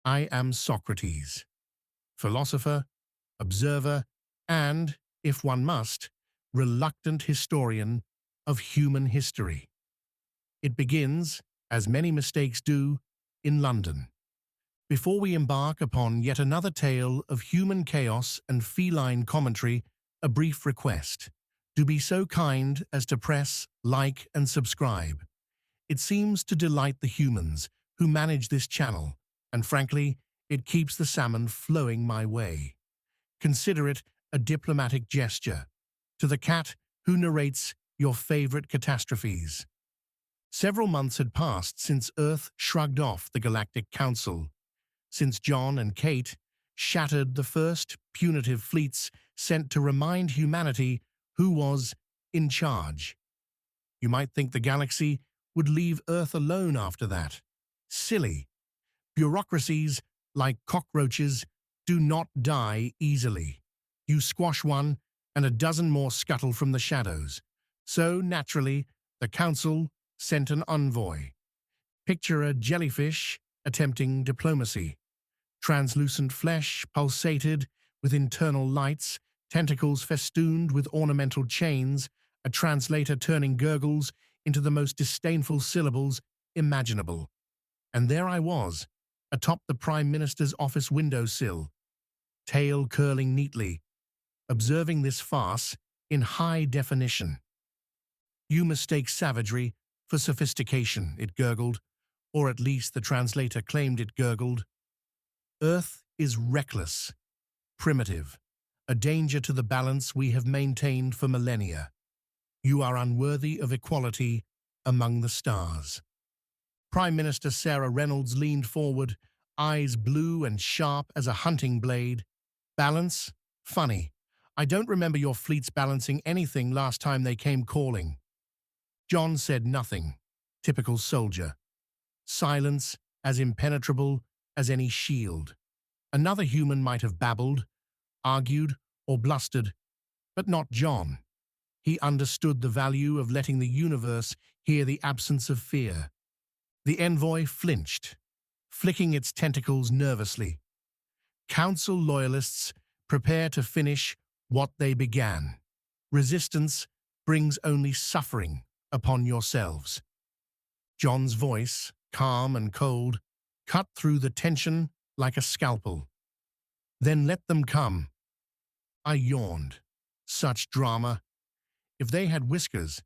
I am Socrates, philosopher, observer, and, if one must, reluctant historian of human history. It begins, as many mistakes do, in London. Before we embark upon yet another tale of human chaos and feline commentary, a brief request. Do be so kind as to press like and subscribe. It seems to delight the humans who manage this channel, and frankly, it keeps the salmon flowing my way. Consider it a diplomatic gesture to the cat who narrates your favorite catastrophes. Several months had passed since Earth shrugged off the Galactic Council, since John and Kate shattered the first punitive fleets sent to remind humanity who was in charge. You might think the galaxy would leave Earth alone after that. Silly. Bureaucracies, like cockroaches, do not die easily. You squash one, and a dozen more scuttle from the shadows. So, naturally, the Council sent an envoy. Picture a jellyfish attempting diplomacy. Translucent flesh pulsated with internal lights, tentacles festooned with ornamental chains, a translator turning gurgles into the most disdainful syllables imaginable. And there I was, atop the Prime Minister's office windowsill, tail curling neatly, observing this farce in high definition. You mistake savagery for sophistication, it gurgled, or at least the translator claimed it gurgled. Earth is reckless, primitive, a danger to the balance we have maintained for millennia. You are unworthy of equality among the stars. Prime Minister Sarah Reynolds leaned forward, eyes blue and sharp as a hunting blade. Balance? Funny. I don't remember your fleets balancing anything last time they came calling. John said nothing. Typical soldier. Silence as impenetrable as any shield. Another human might have babbled, argued, or blustered, but not John. He understood the value of letting the universe hear the absence of fear. The envoy flinched, flicking its tentacles nervously. Council loyalists prepare to finish what they began. Resistance brings only suffering upon yourselves. John's voice, calm and cold, cut through the tension like a scalpel. Then let them come. I yawned. Such drama. If they had whiskers,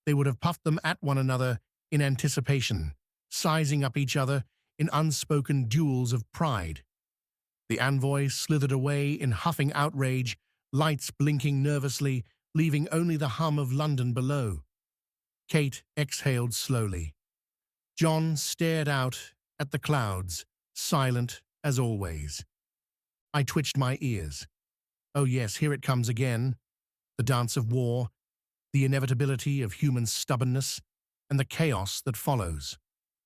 they would have puffed them at one another in anticipation, sizing up each other in unspoken duels of pride. The envoy slithered away in huffing outrage, lights blinking nervously, leaving only the hum of London below. Kate exhaled slowly. John stared out at the clouds, silent as always. I twitched my ears. Oh yes, here it comes again. The dance of war, the inevitability of human stubbornness, and the chaos that follows.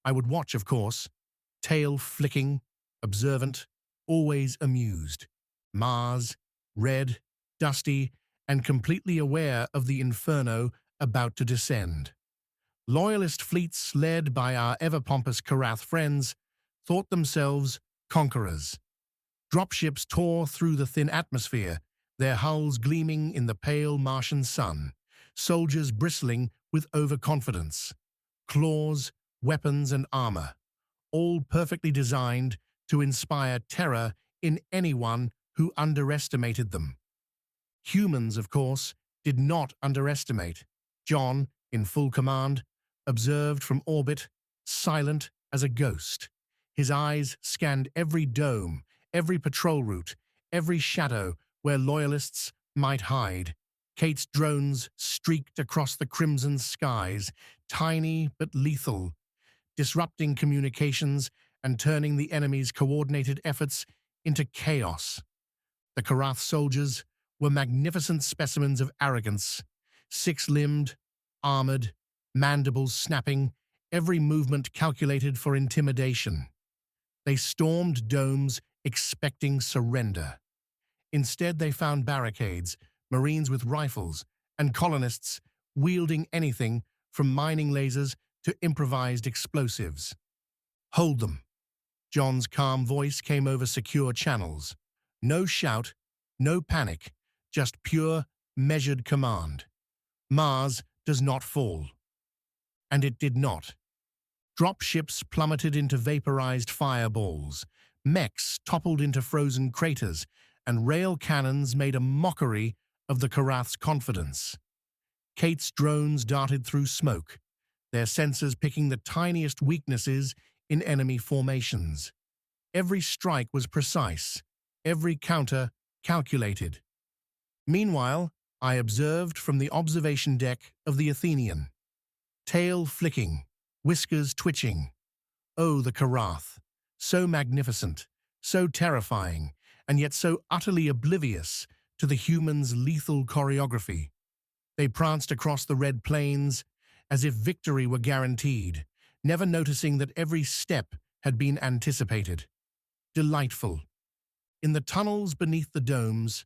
I would watch, of course, tail flicking, observant, always amused. Mars, red, dusty, and completely aware of the inferno about to descend. Loyalist fleets led by our ever-pompous Karath friends thought themselves conquerors. Dropships tore through the thin atmosphere, their hulls gleaming in the pale Martian sun, soldiers bristling with overconfidence. Claws, weapons, and armor, all perfectly designed to inspire terror in anyone who underestimated them. Humans, of course, did not underestimate. John, in full command, observed from orbit, silent as a ghost. His eyes scanned every dome, every patrol route, every shadow where loyalists might hide. Kate's drones streaked across the crimson skies, tiny but lethal, disrupting communications and turning the enemy's coordinated efforts into chaos. The Karath soldiers were magnificent specimens of arrogance, six-limbed, armored, mandibles snapping, every movement calculated for intimidation. They stormed domes expecting surrender. Instead, they found barricades, Marines with rifles, and colonists wielding anything from mining lasers to improvised explosives. Hold them. John's calm voice came over secure channels. No shout, no panic, just pure, measured command. Mars does not fall. And it did not. Dropships plummeted into vaporized fireballs, mechs toppled into frozen craters, and rail cannons made a mockery of the Karath's confidence. Kate's drones darted through smoke, their sensors picking the tiniest weaknesses in enemy formations. Every strike was precise, every counter calculated. Meanwhile, I observed from the observation deck of the Athenian. Tail flicking, whiskers twitching. Oh, the Karath! So magnificent, so terrifying, and yet so utterly oblivious to the humans' lethal choreography. They pranced across the red plains as if victory were guaranteed, never noticing that every step had been anticipated. Delightful. In the tunnels beneath the domes,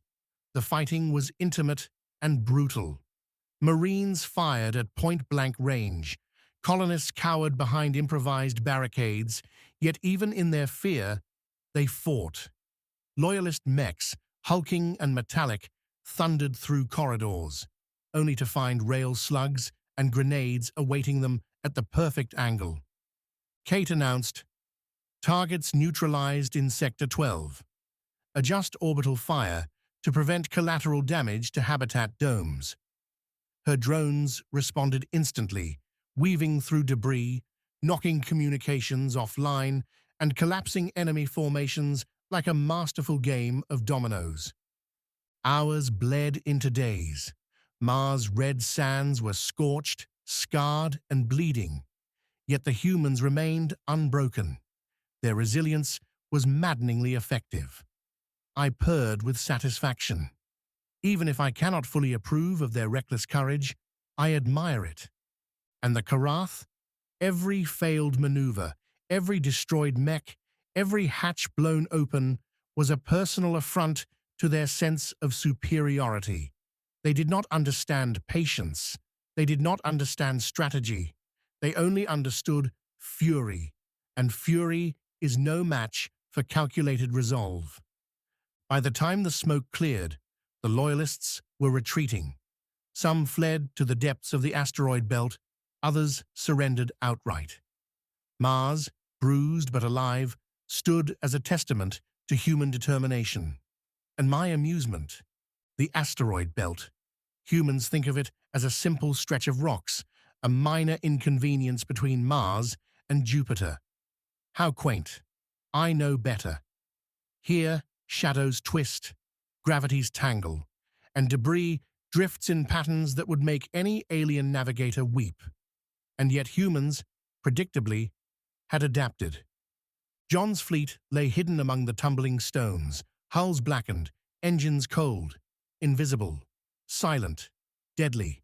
the fighting was intimate and brutal. Marines fired at point-blank range. Colonists cowered behind improvised barricades, yet even in their fear, they fought. Loyalist mechs, hulking and metallic, thundered through corridors, only to find rail slugs and grenades awaiting them at the perfect angle. Kate announced, "Targets neutralized in Sector 12. Adjust orbital fire to prevent collateral damage to habitat domes." Her drones responded instantly, weaving through debris, knocking communications offline, and collapsing enemy formations like a masterful game of dominoes. Hours bled into days. Mars' red sands were scorched, scarred, and bleeding. Yet the humans remained unbroken. Their resilience was maddeningly effective. I purred with satisfaction. Even if I cannot fully approve of their reckless courage, I admire it. And the Karath? Every failed maneuver, every destroyed mech, every hatch blown open was a personal affront to their sense of superiority. They did not understand patience. They did not understand strategy. They only understood fury, and fury is no match for calculated resolve. By the time the smoke cleared, the Loyalists were retreating. Some fled to the depths of the asteroid belt, others surrendered outright. Mars, bruised but alive, stood as a testament to human determination. And my amusement, the asteroid belt. Humans think of it as a simple stretch of rocks, a minor inconvenience between Mars and Jupiter. How quaint. I know better. Here, shadows twist, gravities tangle, and debris drifts in patterns that would make any alien navigator weep. And yet humans, predictably, had adapted. John's fleet lay hidden among the tumbling stones, hulls blackened, engines cold, invisible, silent, deadly.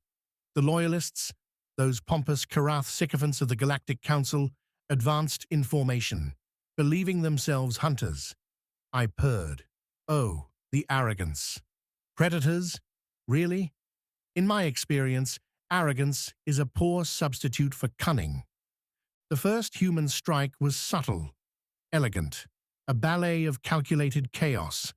The Loyalists, those pompous Karath sycophants of the Galactic Council, advanced in formation, believing themselves hunters. I purred. Oh, the arrogance. Predators? Really? In my experience, arrogance is a poor substitute for cunning. The first human strike was subtle, elegant, a ballet of calculated chaos.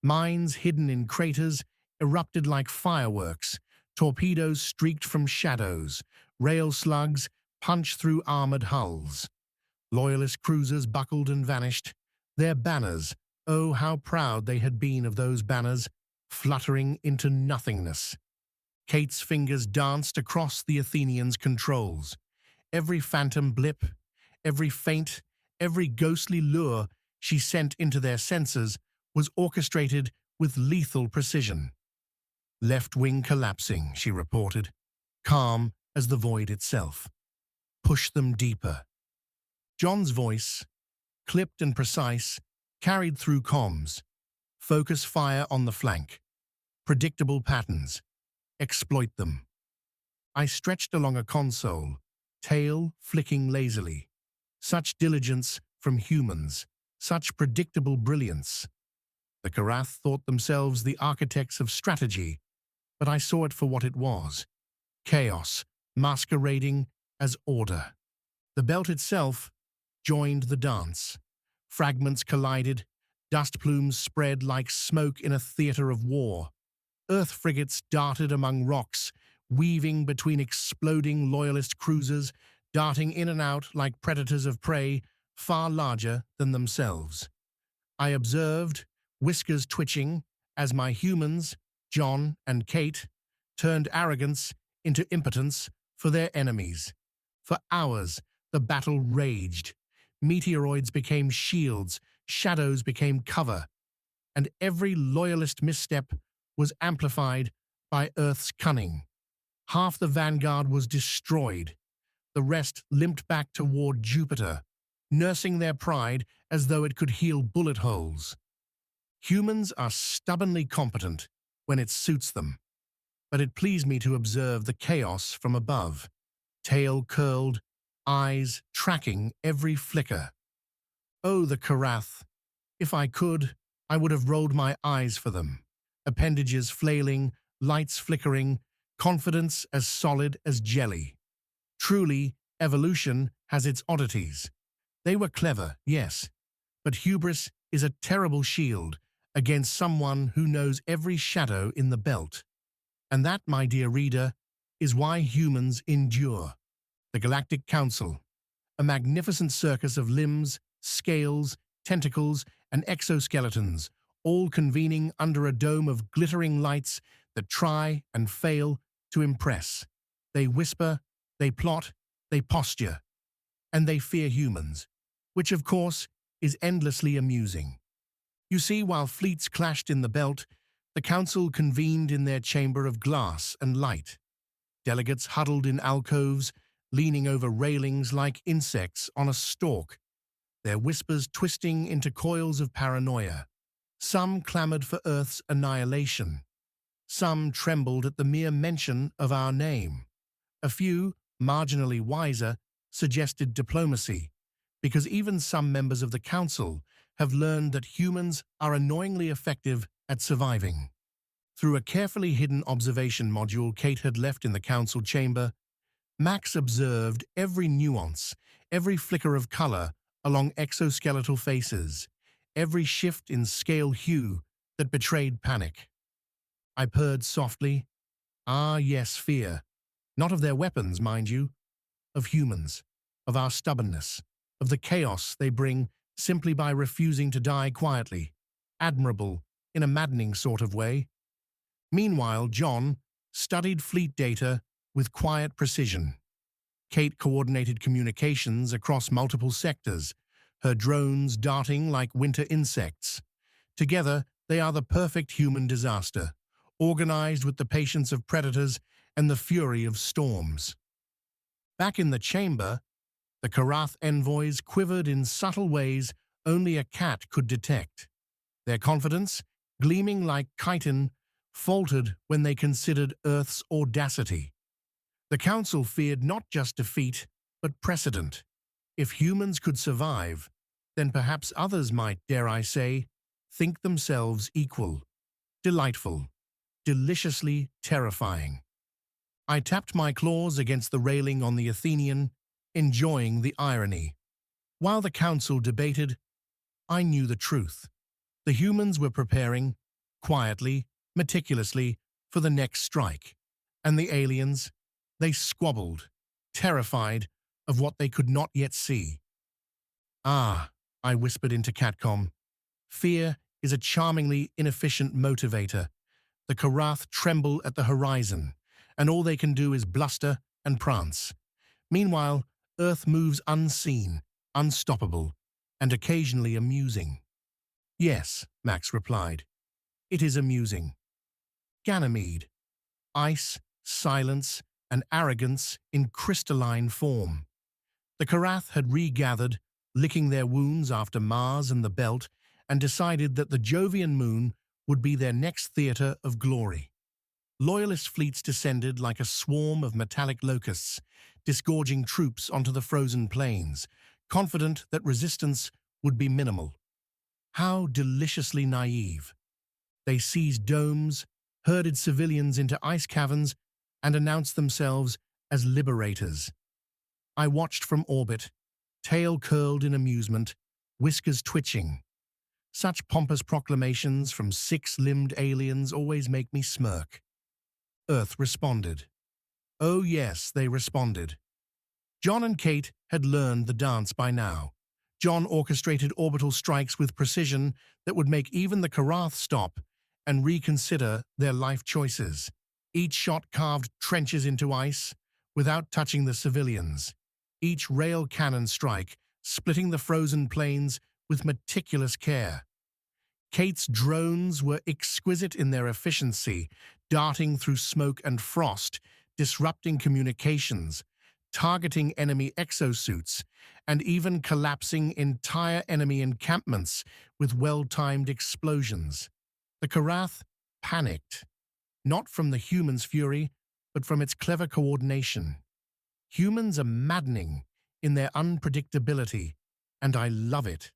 Mines hidden in craters erupted like fireworks, torpedoes streaked from shadows, rail slugs punched through armored hulls. Loyalist cruisers buckled and vanished, their banners, oh how proud they had been of those banners, fluttering into nothingness. Kate's fingers danced across the Athenians' controls. Every phantom blip, every feint, every ghostly lure she sent into their sensors was orchestrated with lethal precision. "Left wing collapsing," she reported, calm as the void itself. "Push them deeper." John's voice, clipped and precise, carried through comms. "Focus fire on the flank. Predictable patterns. Exploit them." I stretched along a console, tail flicking lazily. Such diligence from humans, such predictable brilliance. The Karath thought themselves the architects of strategy, but I saw it for what it was. Chaos, masquerading as order. The belt itself joined the dance. Fragments collided, dust plumes spread like smoke in a theater of war. Earth frigates darted among rocks, weaving between exploding loyalist cruisers, darting in and out like predators of prey far larger than themselves. I observed, whiskers twitching, as my humans, John and Kate, turned arrogance into impotence for their enemies. For hours, the battle raged. Meteoroids became shields, shadows became cover, and every loyalist misstep was amplified by Earth's cunning. Half the vanguard was destroyed. The rest limped back toward Jupiter, nursing their pride as though it could heal bullet holes. Humans are stubbornly competent when it suits them, but it pleased me to observe the chaos from above, tail curled, eyes tracking every flicker. Oh, the Karath! If I could, I would have rolled my eyes for them. Appendages flailing, lights flickering, confidence as solid as jelly. Truly, evolution has its oddities. They were clever, yes, but hubris is a terrible shield against someone who knows every shadow in the belt. And that, my dear reader, is why humans endure. The Galactic Council, a magnificent circus of limbs, scales, tentacles, and exoskeletons, all convening under a dome of glittering lights that try and fail to impress. They whisper, they plot, they posture, and they fear humans, which of course is endlessly amusing. You see, while fleets clashed in the belt, the council convened in their chamber of glass and light. Delegates huddled in alcoves, leaning over railings like insects on a stalk, their whispers twisting into coils of paranoia. Some clamored for Earth's annihilation. Some trembled at the mere mention of our name. A few, marginally wiser, suggested diplomacy, because even some members of the Council have learned that humans are annoyingly effective at surviving. Through a carefully hidden observation module Kate had left in the Council chamber, Max observed every nuance, every flicker of color along exoskeletal faces, every shift in scale hue that betrayed panic. I purred softly. Ah, yes, fear. Not of their weapons, mind you. Of humans, of our stubbornness, of the chaos they bring simply by refusing to die quietly, admirable in a maddening sort of way. Meanwhile, John studied fleet data with quiet precision. Kate coordinated communications across multiple sectors, her drones darting like winter insects. Together, they are the perfect human disaster, organized with the patience of predators and the fury of storms. Back in the chamber, the Karath envoys quivered in subtle ways only a cat could detect. Their confidence, gleaming like chitin, faltered when they considered Earth's audacity. The Council feared not just defeat, but precedent. If humans could survive, then perhaps others might, dare I say, think themselves equal, delightful, deliciously terrifying. I tapped my claws against the railing on the Athenian, enjoying the irony. While the Council debated, I knew the truth. The humans were preparing, quietly, meticulously, for the next strike. And the aliens, they squabbled, terrified of what they could not yet see. Ah, I whispered into Catcom. Fear is a charmingly inefficient motivator. The Karath tremble at the horizon, and all they can do is bluster and prance. Meanwhile, Earth moves unseen, unstoppable, and occasionally amusing. Yes, Max replied. It is amusing. Ganymede. Ice, silence, and arrogance in crystalline form. The Karath had regathered, licking their wounds after Mars and the Belt, and decided that the Jovian moon would be their next theater of glory. Loyalist fleets descended like a swarm of metallic locusts, disgorging troops onto the frozen plains, confident that resistance would be minimal. How deliciously naive. They seized domes, herded civilians into ice caverns, and announced themselves as liberators. I watched from orbit, tail curled in amusement, whiskers twitching. Such pompous proclamations from six-limbed aliens always make me smirk. Earth responded. Oh yes, they responded. John and Kate had learned the dance by now. John orchestrated orbital strikes with precision that would make even the Karath stop and reconsider their life choices. Each shot carved trenches into ice without touching the civilians. Each rail cannon strike splitting the frozen plains with meticulous care. Kate's drones were exquisite in their efficiency, darting through smoke and frost, disrupting communications, targeting enemy exosuits, and even collapsing entire enemy encampments with well-timed explosions. The Karath panicked, not from the humans' fury, but from its clever coordination. Humans are maddening in their unpredictability, and I love it.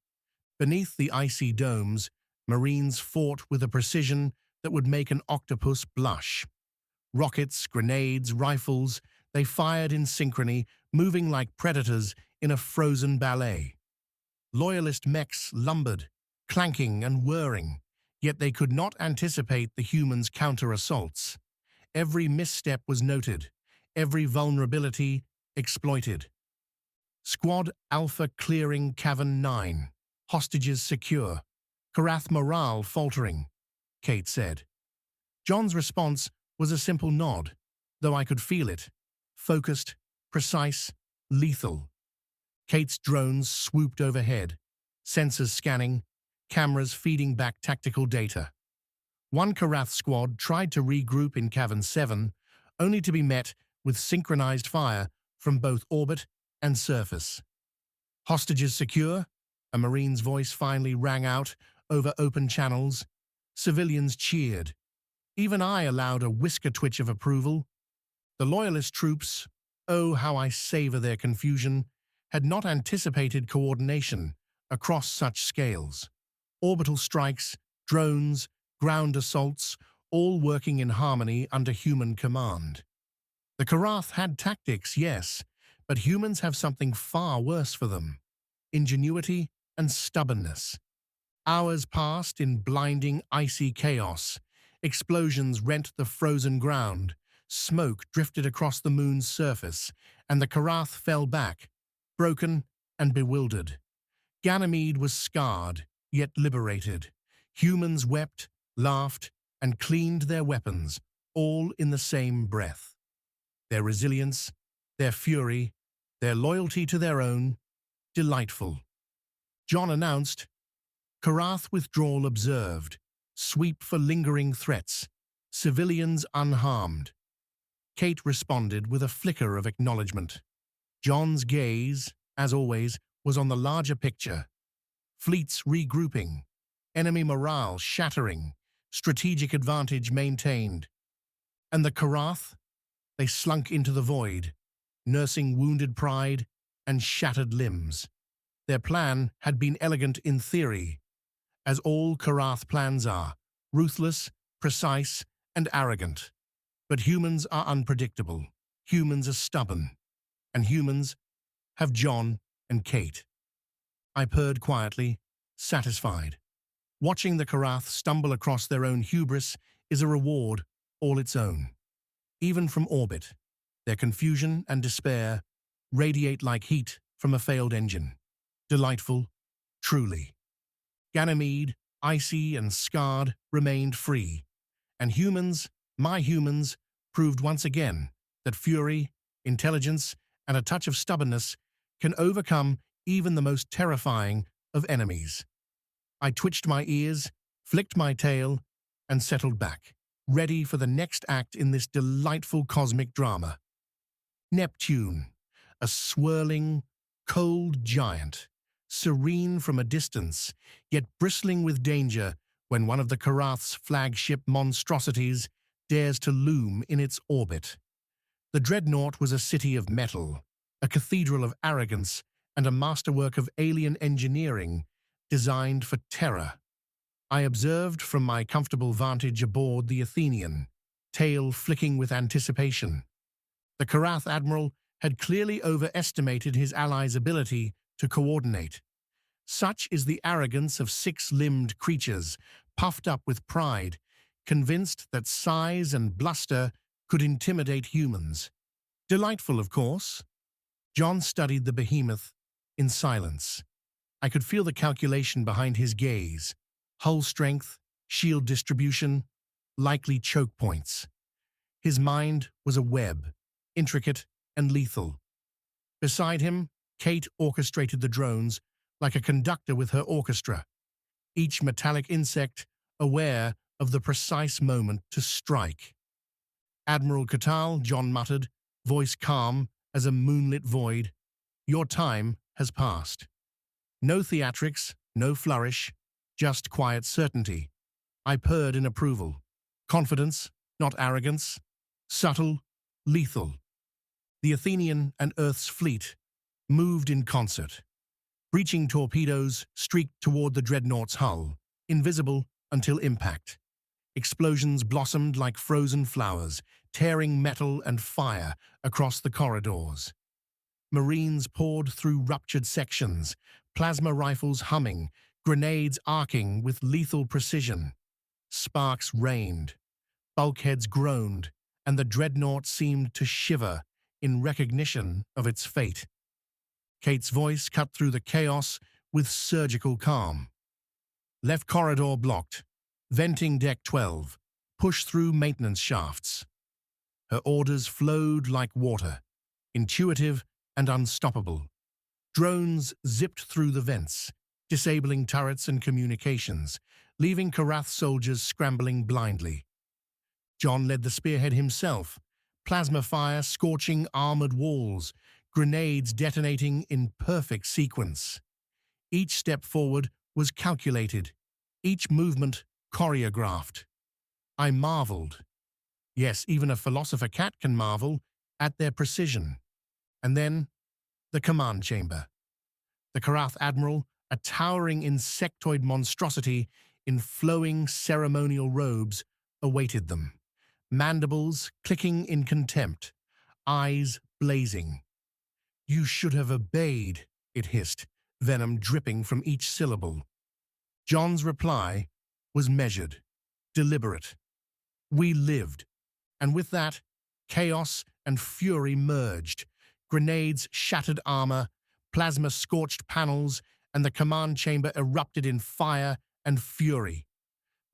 Beneath the icy domes, Marines fought with a precision that would make an octopus blush. Rockets, grenades, rifles, they fired in synchrony, moving like predators in a frozen ballet. Loyalist mechs lumbered, clanking and whirring, yet they could not anticipate the humans' counter-assaults. Every misstep was noted, every vulnerability exploited. Squad Alpha clearing Cavern 9. Hostages secure. Karath morale faltering, Kate said. John's response was a simple nod, though I could feel it. Focused, precise, lethal. Kate's drones swooped overhead, sensors scanning, cameras feeding back tactical data. One Karath squad tried to regroup in Cavern 7, only to be met with synchronized fire from both orbit and surface. Hostages secure? A Marine's voice finally rang out over open channels. Civilians cheered. Even I allowed a whisker twitch of approval. The Loyalist troops, oh how I savor their confusion, had not anticipated coordination across such scales. Orbital strikes, drones, ground assaults, all working in harmony under human command. The Karath had tactics, yes, but humans have something far worse for them: ingenuity and stubbornness. Hours passed in blinding, icy chaos. Explosions rent the frozen ground. Smoke drifted across the moon's surface, and the Karath fell back, broken and bewildered. Ganymede was scarred, yet liberated. Humans wept, laughed, and cleaned their weapons, all in the same breath. Their resilience, their fury, their loyalty to their own, delightful. John announced, Karath withdrawal observed, sweep for lingering threats, civilians unharmed. Kate responded with a flicker of acknowledgement. John's gaze, as always, was on the larger picture. Fleets regrouping, enemy morale shattering, strategic advantage maintained. And the Karath? They slunk into the void, nursing wounded pride and shattered limbs. Their plan had been elegant in theory, as all Karath plans are, ruthless, precise, and arrogant. But humans are unpredictable, humans are stubborn, and humans have John and Kate. I purred quietly, satisfied. Watching the Karath stumble across their own hubris is a reward all its own. Even from orbit, their confusion and despair radiate like heat from a failed engine. Delightful, truly. Ganymede, icy and scarred, remained free, and humans, my humans, proved once again that fury, intelligence, and a touch of stubbornness can overcome even the most terrifying of enemies. I twitched my ears, flicked my tail, and settled back, ready for the next act in this delightful cosmic drama. Neptune, a swirling, cold giant, serene from a distance, yet bristling with danger when one of the Karath's flagship monstrosities dares to loom in its orbit. The dreadnought was a city of metal, a cathedral of arrogance, and a masterwork of alien engineering designed for terror. I observed from my comfortable vantage aboard the Athenian, tail flicking with anticipation. The Karath admiral had clearly overestimated his allies' ability to coordinate. Such is the arrogance of six-limbed creatures, puffed up with pride, convinced that size and bluster could intimidate humans. Delightful, of course. John studied the behemoth in silence. I could feel the calculation behind his gaze. Hull strength, shield distribution, likely choke points. His mind was a web, intricate and lethal. Beside him, Kate orchestrated the drones like a conductor with her orchestra, each metallic insect aware of the precise moment to strike. Admiral Catal, John muttered, voice calm as a moonlit void, your time has passed. No theatrics, no flourish, just quiet certainty. I purred in approval. Confidence, not arrogance. Subtle, lethal. The Athenian and Earth's fleet moved in concert. Breaching torpedoes streaked toward the dreadnought's hull, invisible until impact. Explosions blossomed like frozen flowers, tearing metal and fire across the corridors. Marines poured through ruptured sections, plasma rifles humming, grenades arcing with lethal precision. Sparks rained, bulkheads groaned, and the dreadnought seemed to shiver in recognition of its fate. Kate's voice cut through the chaos with surgical calm. Left corridor blocked. Venting deck 12. Push through maintenance shafts. Her orders flowed like water, intuitive and unstoppable. Drones zipped through the vents, disabling turrets and communications, leaving Karath soldiers scrambling blindly. John led the spearhead himself, plasma fire scorching armored walls, grenades detonating in perfect sequence. Each step forward was calculated, each movement choreographed. I marveled. Yes, even a philosopher cat can marvel at their precision. And then, the command chamber. The Karath Admiral, a towering insectoid monstrosity in flowing ceremonial robes, awaited them. Mandibles clicking in contempt, eyes blazing. You should have obeyed, it hissed, venom dripping from each syllable. John's reply was measured, deliberate. We lived, and with that, chaos and fury merged. Grenades shattered armor, plasma scorched panels, and the command chamber erupted in fire and fury.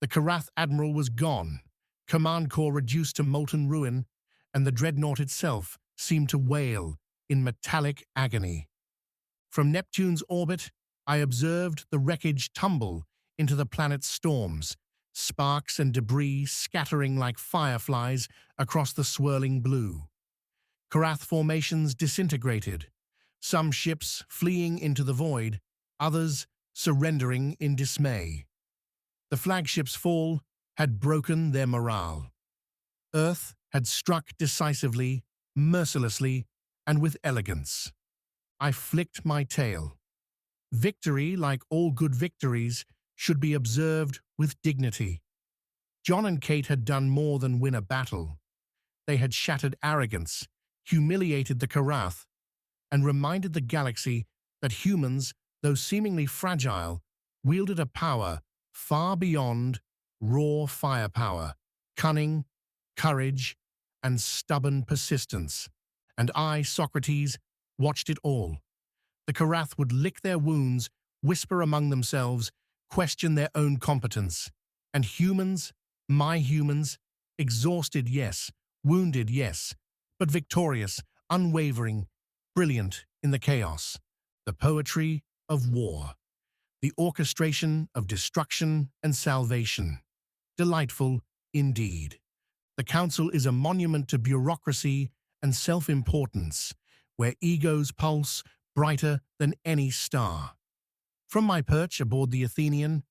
The Karath Admiral was gone, command core reduced to molten ruin, and the dreadnought itself seemed to wail in metallic agony. From Neptune's orbit, I observed the wreckage tumble into the planet's storms, sparks and debris scattering like fireflies across the swirling blue. Karath formations disintegrated, some ships fleeing into the void, others surrendering in dismay. The flagship's fall had broken their morale. Earth had struck decisively, mercilessly, and with elegance. I flicked my tail. Victory, like all good victories, should be observed with dignity. John and Kate had done more than win a battle. They had shattered arrogance, humiliated the Karath, and reminded the galaxy that humans, though seemingly fragile, wielded a power far beyond raw firepower, cunning, courage, and stubborn persistence. And I, Socrates, watched it all. The Karath would lick their wounds, whisper among themselves, question their own competence. And humans, my humans, exhausted, yes, wounded, yes, but victorious, unwavering, brilliant in the chaos. The poetry of war. The orchestration of destruction and salvation. Delightful indeed. The Council is a monument to bureaucracy and self-importance, where egos pulse brighter than any star. From my perch aboard the Athenian,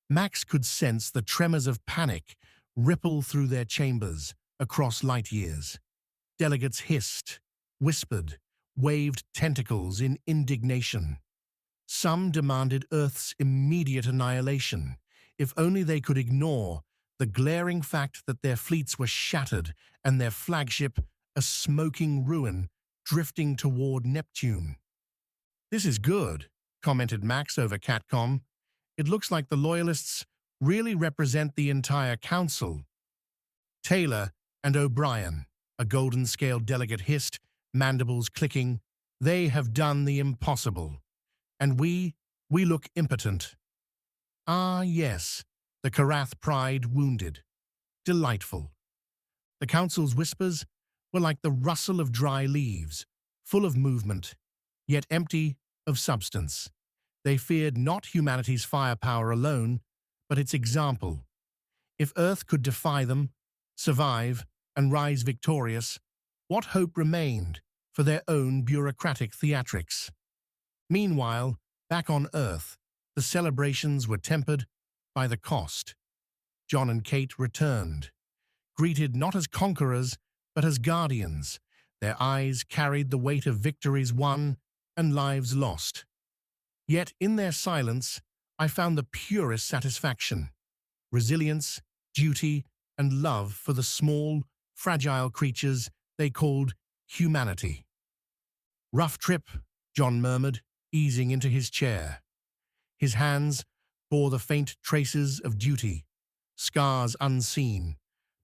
Max could sense the tremors of panic ripple through their chambers across light years. Delegates hissed, whispered, waved tentacles in indignation. Some demanded Earth's immediate annihilation, if only they could ignore the glaring fact that their fleets were shattered and their flagship a smoking ruin drifting toward Neptune. This is good, commented Max over Catcom. It looks like the Loyalists really represent the entire council. Taylor and O'Brien, a golden-scale delegate hissed, mandibles clicking. They have done the impossible. And we look impotent. Ah, yes, the Karath pride wounded. Delightful. The council's whispers were like the rustle of dry leaves, full of movement, yet empty of substance. They feared not humanity's firepower alone, but its example. If Earth could defy them, survive, and rise victorious, what hope remained for their own bureaucratic theatrics? Meanwhile, back on Earth, the celebrations were tempered by the cost. John and Kate returned, greeted not as conquerors, but as guardians. Their eyes carried the weight of victories won and lives lost. Yet in their silence, I found the purest satisfaction. Resilience, duty, and love for the small, fragile creatures they called humanity. "Rough trip," John murmured, easing into his chair. His hands bore the faint traces of duty, scars unseen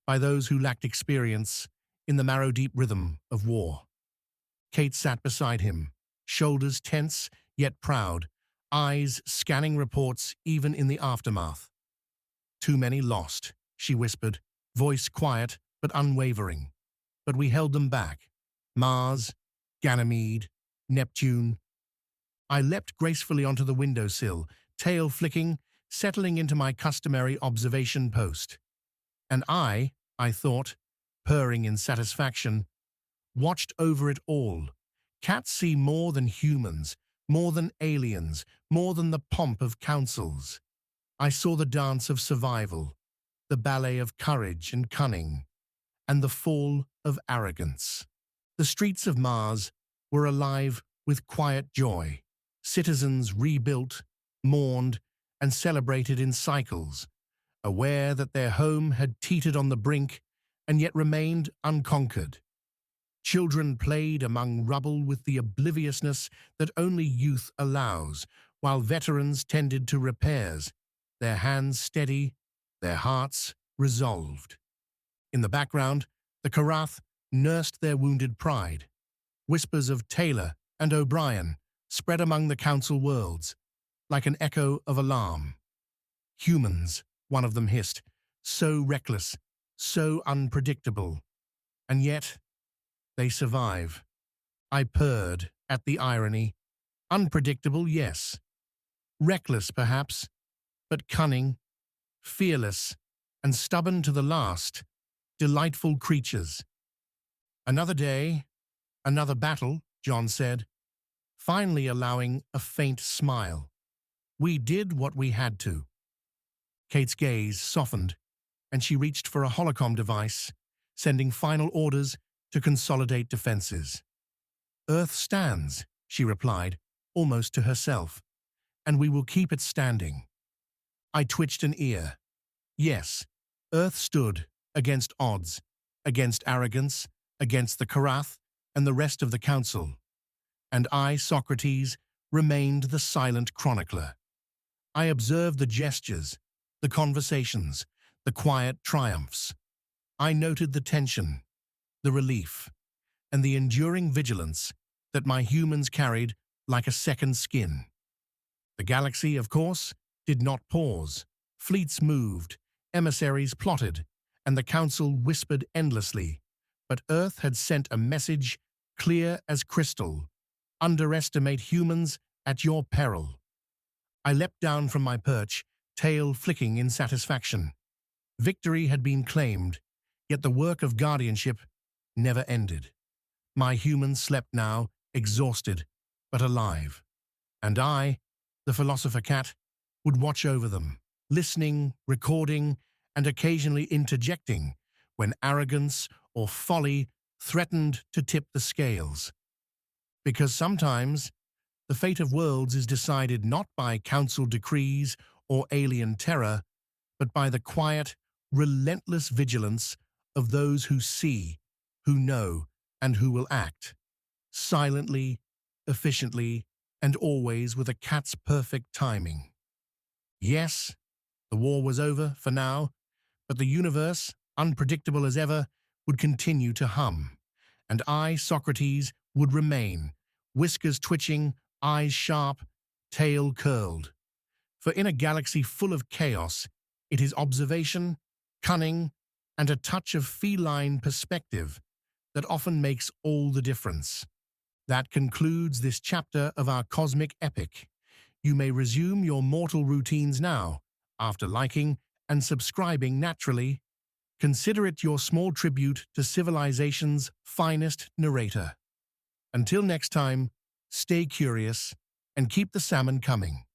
by those who lacked experience in the marrow-deep rhythm of war. Kate sat beside him, shoulders tense yet proud, eyes scanning reports even in the aftermath. "Too many lost," she whispered, voice quiet but unwavering. "But we held them back. Mars, Ganymede, Neptune." I leapt gracefully onto the windowsill, tail flicking, settling into my customary observation post. And I thought, purring in satisfaction, watched over it all. Cats see more than humans, more than aliens, more than the pomp of councils. I saw the dance of survival, the ballet of courage and cunning, and the fall of arrogance. The streets of Mars were alive with quiet joy. Citizens rebuilt, mourned, and celebrated in cycles, aware that their home had teetered on the brink and yet remained unconquered. Children played among rubble with the obliviousness that only youth allows, while veterans tended to repairs, their hands steady, their hearts resolved. In the background, the Karath nursed their wounded pride. Whispers of Taylor and O'Brien spread among the council worlds, like an echo of alarm. "Humans," one of them hissed, "so reckless, so unpredictable. And yet, they survive." I purred at the irony. Unpredictable, yes. Reckless, perhaps, but cunning, fearless, and stubborn to the last. Delightful creatures. "Another day, another battle," John said, finally allowing a faint smile. "We did what we had to." Kate's gaze softened, and she reached for a holocom device, sending final orders to consolidate defenses. "Earth stands," she replied, almost to herself, "and we will keep it standing." I twitched an ear. Yes, Earth stood against odds, against arrogance, against the Karath and the rest of the council. And I, Socrates, remained the silent chronicler. I observed the gestures, the conversations, the quiet triumphs. I noted the tension, the relief, and the enduring vigilance that my humans carried like a second skin. The galaxy, of course, did not pause. Fleets moved, emissaries plotted, and the council whispered endlessly. But Earth had sent a message clear as crystal: underestimate humans at your peril. I leapt down from my perch, tail flicking in satisfaction. Victory had been claimed, yet the work of guardianship never ended. My humans slept now, exhausted, but alive. And I, the philosopher cat, would watch over them, listening, recording, and occasionally interjecting when arrogance or folly threatened to tip the scales. Because sometimes the fate of worlds is decided not by council decrees or alien terror, but by the quiet, relentless vigilance of those who see, who know, and who will act. Silently, efficiently, and always with a cat's perfect timing. Yes, the war was over for now, but the universe, unpredictable as ever, would continue to hum. And I, Socrates, would remain, whiskers twitching, eyes sharp, tail curled. For in a galaxy full of chaos, it is observation, cunning, and a touch of feline perspective that often makes all the difference. That concludes this chapter of our cosmic epic. You may resume your mortal routines now, after liking and subscribing naturally. Consider it your small tribute to civilization's finest narrator. Until next time, stay curious and keep the salmon coming.